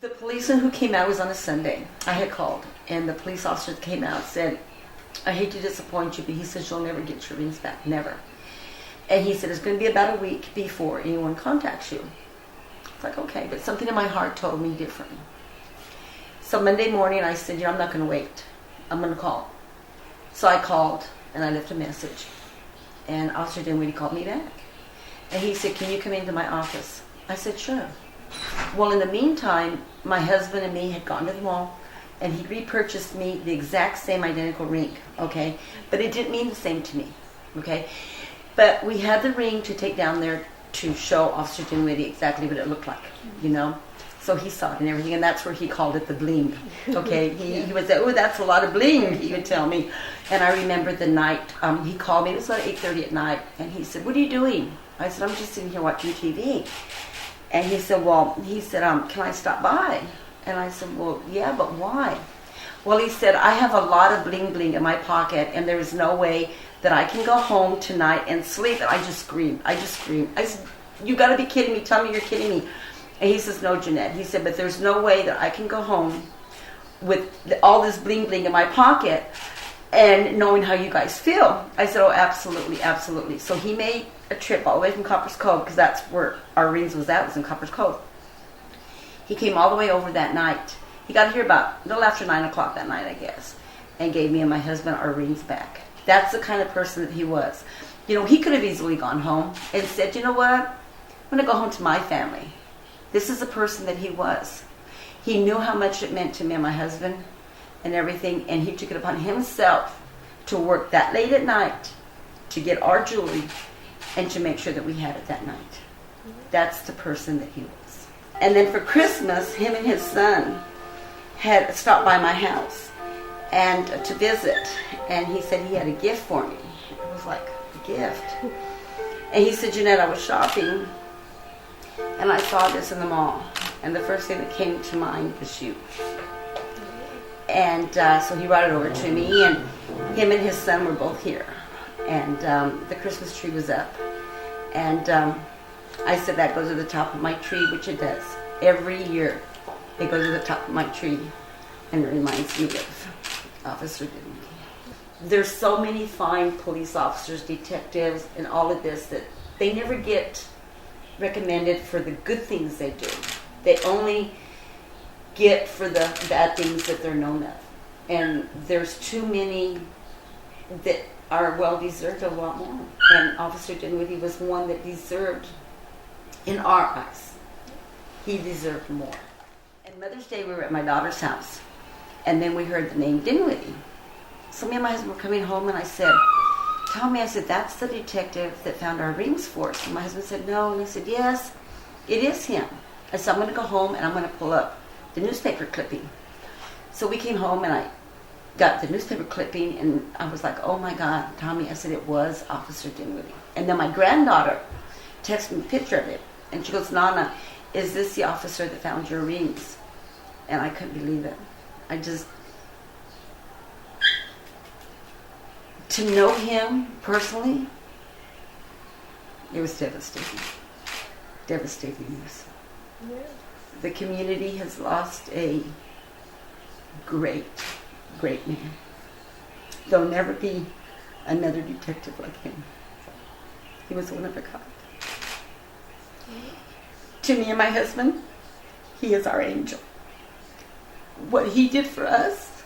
The policeman who came out was on a Sunday. I had called, and the police officer that came out said, I hate to disappoint you, but he says you'll never get your rings back, never. And he said it's going to be about a week before anyone contacts you. It's like, okay, but something in my heart told me differently. So Monday morning I said, I'm not going to wait. I'm going to call. So I called, and I left a message. And Officer Dinwiddie called me back. And he said, can you come into my office? I said, sure. Well, in the meantime, my husband and me had gone to the mall, and he repurchased me the exact same identical ring, okay? But it didn't mean the same to me, okay? But we had the ring to take down there to show Officer Dinwiddie exactly what it looked like, you know? So he saw it and everything, and that's where he called it the bling, okay? He would say, oh, that's a lot of bling, he would tell me. And I remember the night, he called me, it was about 8:30 at night, and he said, what are you doing? I said, I'm just sitting here watching TV. And he said, can I stop by? And I said, well, yeah, but why? Well, he said, I have a lot of bling-bling in my pocket, and there is no way that I can go home tonight and sleep. And I just screamed. I said, you got to be kidding me. Tell me you're kidding me. And he says, no, Janette. He said, but there's no way that I can go home with all this bling-bling in my pocket and knowing how you guys feel. I said, oh, absolutely, absolutely. So he made a trip all the way from Copper's Cove, because that's where our rings was in Copper's Cove. He came all the way over that night. He got here about a little after 9 o'clock that night, I guess, and gave me and my husband our rings back. That's the kind of person that he was. You know, he could have easily gone home and said, you know what, I'm going to go home to my family. This is the person that he was. He knew how much it meant to me and my husband and everything, and he took it upon himself to work that late at night to get our jewelry and to make sure that we had it that night. That's the person that he was. And then for Christmas, him and his son had stopped by my house and to visit, and he said he had a gift for me. It was like a gift. And he said, Janette, I was shopping, and I saw this in the mall, and the first thing that came to mind was you. And so he brought it over to me, and him and his son were both here. And the Christmas tree was up. And I said, that goes to the top of my tree, which it does. Every year, it goes to the top of my tree, and it reminds me of Officer Dinwiddie. There's so many fine police officers, detectives, and all of this that they never get recommended for the good things they do. They only get for the bad things that they're known of. And there's too many that are well-deserved a lot more. And Officer Dinwiddie was one that deserved, in our eyes, he deserved more. And Mother's Day, we were at my daughter's house, and then we heard the name Dinwiddie. So me and my husband were coming home, and I said, tell me, I said, that's the detective that found our rings for us. And my husband said, no. And I said, yes, it is him. I said, I'm going to go home, and I'm going to pull up the newspaper clipping. So we came home, and I got the newspaper clipping, and I was like, oh my God, Tommy, I said, it was Officer Dinwiddie. And then my granddaughter texted me a picture of it, and she goes, Nana, is this the officer that found your rings? And I couldn't believe it. To know him personally, it was devastating. Devastating news. Yeah. The community has lost a great man. There'll never be another detective like him. He was one of a kind. To me and my husband, he is our angel. What he did for us,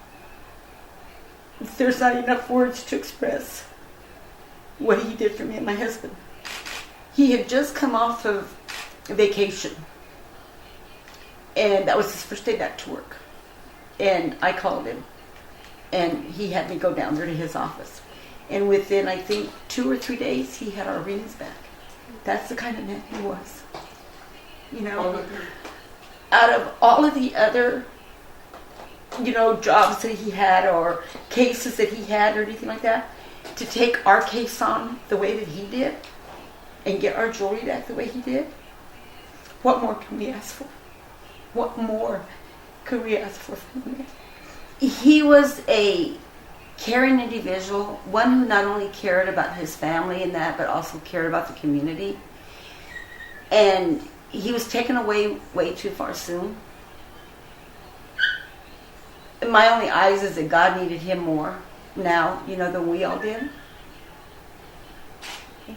there's not enough words to express what he did for me and my husband. He had just come off of vacation, and that was his first day back to work. And I called him, and he had me go down there to his office. And within, I think, 2 or 3 days, he had our rings back. That's the kind of man he was. You know, out of all of the other, jobs that he had or cases that he had or anything like that, to take our case on the way that he did and get our jewelry back the way he did, what more can we ask for? What more could we ask for from him? He was a caring individual, one who not only cared about his family and that, but also cared about the community. And he was taken away way too far soon. my only eyes is that God needed him more now, than we all did.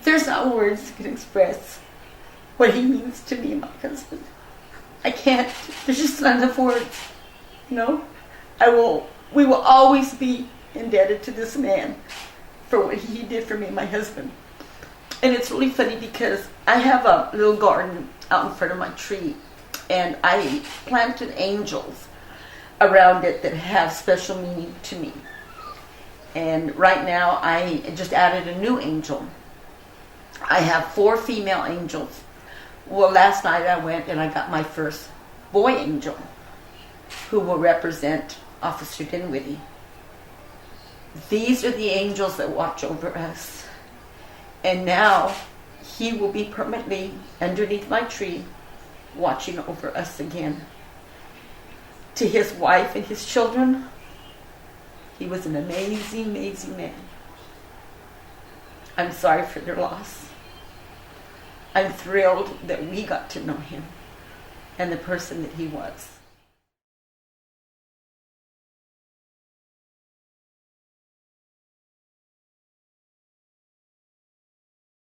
There's not words that can express what he means to me and my husband. I can't. There's just not enough words. We will always be indebted to this man for what he did for me and my husband. And it's really funny because I have a little garden out in front of my tree, and I planted angels around it that have special meaning to me. And right now I just added a new angel. I have 4 female angels. Well, last night I went and I got my first boy angel, who will represent Officer Dinwiddie. These are the angels that watch over us. And now he will be permanently underneath my tree, watching over us again. To his wife and his children, he was an amazing, amazing man. I'm sorry for their loss. I'm thrilled that we got to know him and the person that he was.